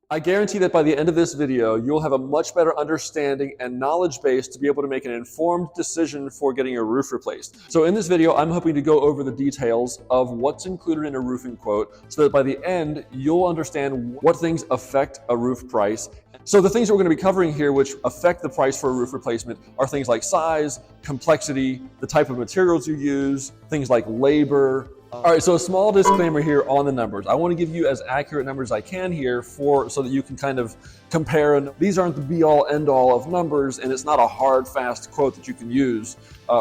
I guarantee that by the end of this video, you'll have a much better understanding and knowledge base to be able to make an informed decision for getting your roof replaced. So in this video, I'm hoping to go over the details of what's included in a roofing quote so that by the end, you'll understand what things affect a roof price. So the things that we're going to be covering here which affect the price for a roof replacement are things like size, complexity, the type of materials you use, things like labor. All right, so a small disclaimer here on the numbers. I want to give you as accurate numbers as I can here so that you can kind of compare. And these aren't the be-all, end-all of numbers, and it's not a hard, fast quote that you can use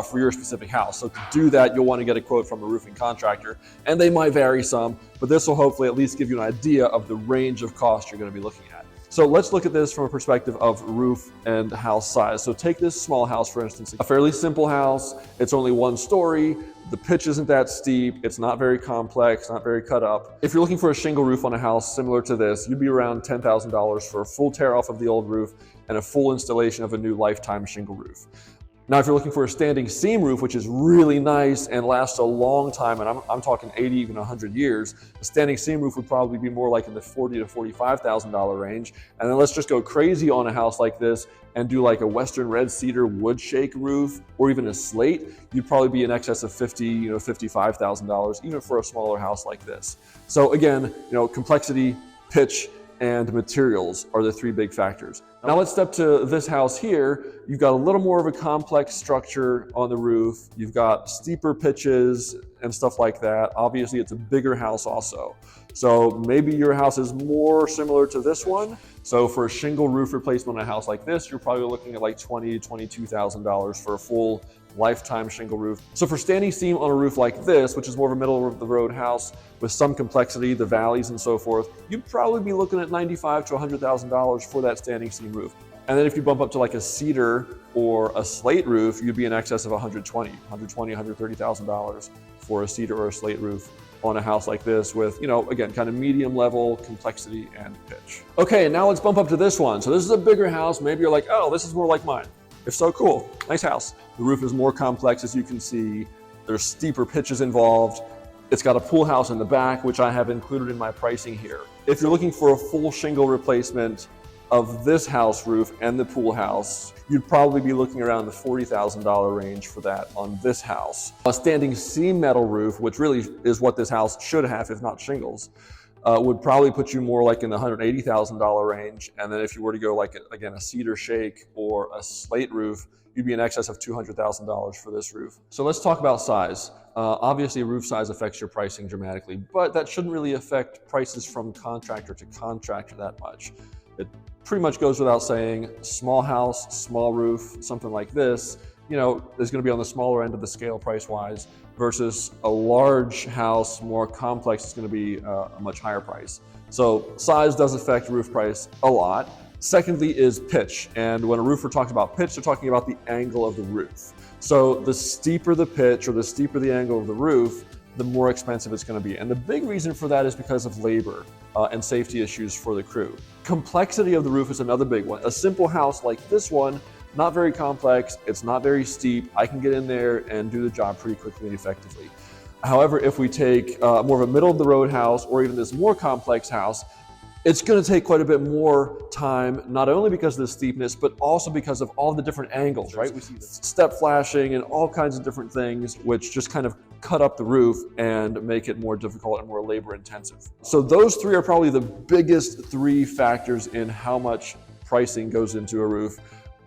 for your specific house. So to do that, you'll want to get a quote from a roofing contractor, and they might vary some, but this will hopefully at least give you an idea of the range of cost you're going to be looking at. So let's look at this from a perspective of roof and house size. So take this small house, for instance, a fairly simple house. It's only one story. The pitch isn't that steep. It's not very complex, not very cut up. If you're looking for a shingle roof on a house similar to this, you'd be around $10,000 for a full tear off of the old roof and a full installation of a new lifetime shingle roof. Now, if you're looking for a standing seam roof, which is really nice and lasts a long time, and I'm talking 80, even 100 years, a standing seam roof would probably be more like in the $40,000 to $45,000 range. And then let's just go crazy on a house like this and do like a Western red cedar wood shake roof or even a slate. You'd probably be in excess of $50,000, $55,000, even for a smaller house like this. So again, complexity, pitch, and materials are the three big factors. Now let's step to this house here. You've got a little more of a complex structure on the roof. You've got steeper pitches and stuff like that. Obviously, it's a bigger house also. So maybe your house is more similar to this one. So for a shingle roof replacement on a house like this, you're probably looking at like $20,000 to $22,000 for a full lifetime shingle roof. So for standing seam on a roof like this, which is more of a middle of the road house with some complexity, the valleys and so forth, you'd probably be looking at $95,000 to $100,000 for that standing seam roof. And then if you bump up to like a cedar or a slate roof, you'd be in excess of $130,000 for a cedar or a slate roof on a house like this with, again, kind of medium level complexity and pitch. Okay, now let's bump up to this one. So this is a bigger house. Maybe you're like, oh, this is more like mine. If so, cool, nice house. The roof is more complex, as you can see. There's steeper pitches involved. It's got a pool house in the back, which I have included in my pricing here. If you're looking for a full shingle replacement of this house roof and the pool house, you'd probably be looking around the $40,000 range for that on this house. A standing seam metal roof, which really is what this house should have, if not shingles, would probably put you more like in the $180,000 range. And then if you were to go like, again, a cedar shake or a slate roof, you'd be in excess of $200,000 for this roof. So let's talk about size. Obviously, roof size affects your pricing dramatically, but that shouldn't really affect prices from contractor to contractor that much. It pretty much goes without saying, small house, small roof, something like this, is going to be on the smaller end of the scale price-wise, versus a large house, more complex, is going to be a much higher price. So size does affect roof price a lot. Secondly is pitch. And when a roofer talks about pitch, they're talking about the angle of the roof. So the steeper the pitch or the steeper the angle of the roof, the more expensive it's going to be. And the big reason for that is because of labor and safety issues for the crew. Complexity of the roof is another big one. A simple house like this one, not very complex, it's not very steep. I can get in there and do the job pretty quickly and effectively. However, if we take more of a middle of the road house or even this more complex house, it's going to take quite a bit more time, not only because of the steepness, but also because of all the different angles, right? We see step flashing and all kinds of different things, which just kind of cut up the roof and make it more difficult and more labor intensive. So those three are probably the biggest three factors in how much pricing goes into a roof,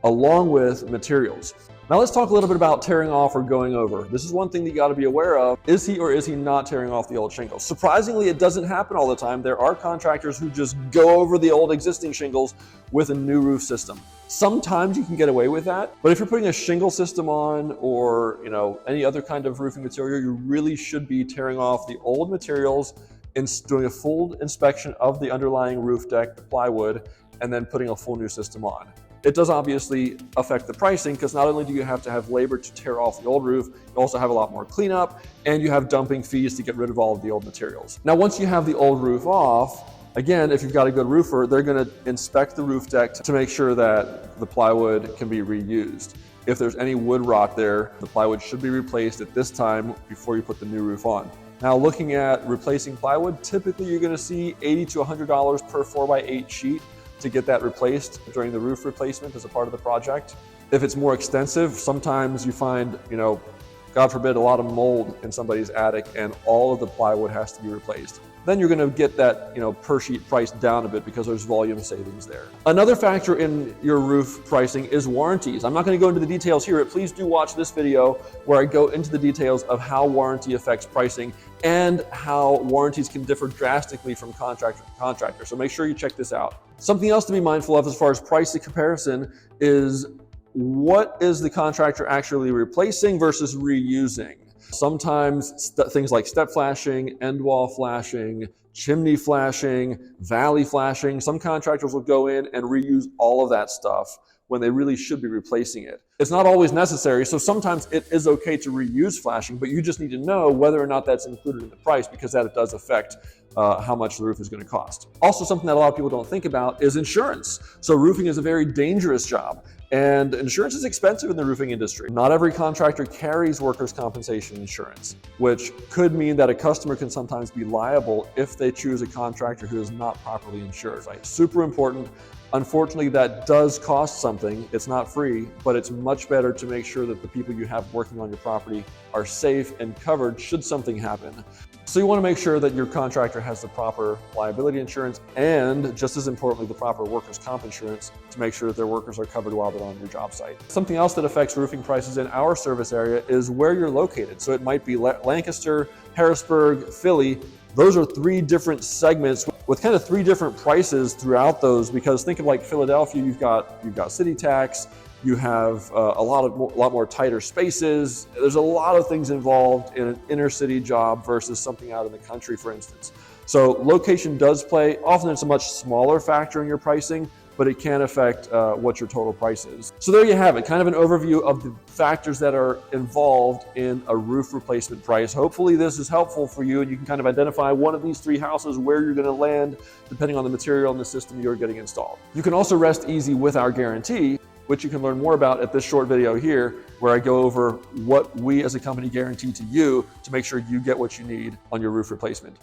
along with materials. Now let's talk a little bit about tearing off or going over. This is one thing that you got to be aware of. Is he or is he not tearing off the old shingles? Surprisingly, it doesn't happen all the time. There are contractors who just go over the old existing shingles with a new roof system. Sometimes you can get away with that, but if you're putting a shingle system on or any other kind of roofing material, you really should be tearing off the old materials and doing a full inspection of the underlying roof deck, the plywood, and then putting a full new system on. It does obviously affect the pricing because not only do you have to have labor to tear off the old roof, you also have a lot more cleanup and you have dumping fees to get rid of all of the old materials. Now, once you have the old roof off, again, if you've got a good roofer, they're going to inspect the roof deck to make sure that the plywood can be reused. If there's any wood rot there, the plywood should be replaced at this time before you put the new roof on. Now, looking at replacing plywood, typically you're going to see $80 to $100 per 4x8 sheet to get that replaced during the roof replacement as a part of the project. If it's more extensive, sometimes you find, God forbid, a lot of mold in somebody's attic and all of the plywood has to be replaced. Then you're going to get that, per sheet price down a bit because there's volume savings there. Another factor in your roof pricing is warranties. I'm not going to go into the details here, but please do watch this video where I go into the details of how warranty affects pricing and how warranties can differ drastically from contractor to contractor. So make sure you check this out. Something else to be mindful of as far as pricing comparison is what is the contractor actually replacing versus reusing. Sometimes things like step flashing, end wall flashing, chimney flashing, valley flashing, some contractors will go in and reuse all of that stuff when they really should be replacing it. It's not always necessary, so sometimes it is okay to reuse flashing, but you just need to know whether or not that's included in the price because that does affect how much the roof is going to cost. Also, something that a lot of people don't think about is insurance. So roofing is a very dangerous job. And insurance is expensive in the roofing industry. Not every contractor carries workers' compensation insurance, which could mean that a customer can sometimes be liable if they choose a contractor who is not properly insured. Right? Super important. Unfortunately, that does cost something. It's not free, but it's much better to make sure that the people you have working on your property are safe and covered should something happen. So you want to make sure that your contractor has the proper liability insurance and, just as importantly, the proper workers' comp insurance to make sure that their workers are covered while they're on your job site. Something else that affects roofing prices in our service area is where you're located. So it might be Lancaster, Harrisburg, Philly. Those are three different segments with kind of three different prices throughout those, because think of like Philadelphia, you've got city tax, you have a lot more tighter spaces. There's a lot of things involved in an inner city job versus something out in the country, for instance. So location does play. Often it's a much smaller factor in your pricing, but it can affect what your total price is. So there you have it, kind of an overview of the factors that are involved in a roof replacement price. Hopefully this is helpful for you and you can kind of identify one of these three houses where you're gonna land depending on the material and the system you're getting installed. You can also rest easy with our guarantee, which you can learn more about at this short video here, where I go over what we as a company guarantee to you to make sure you get what you need on your roof replacement.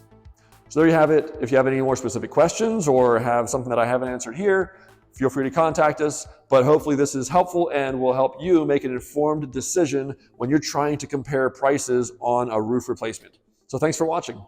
So there you have it. If you have any more specific questions or have something that I haven't answered here, feel free to contact us. But hopefully this is helpful and will help you make an informed decision when you're trying to compare prices on a roof replacement. So thanks for watching.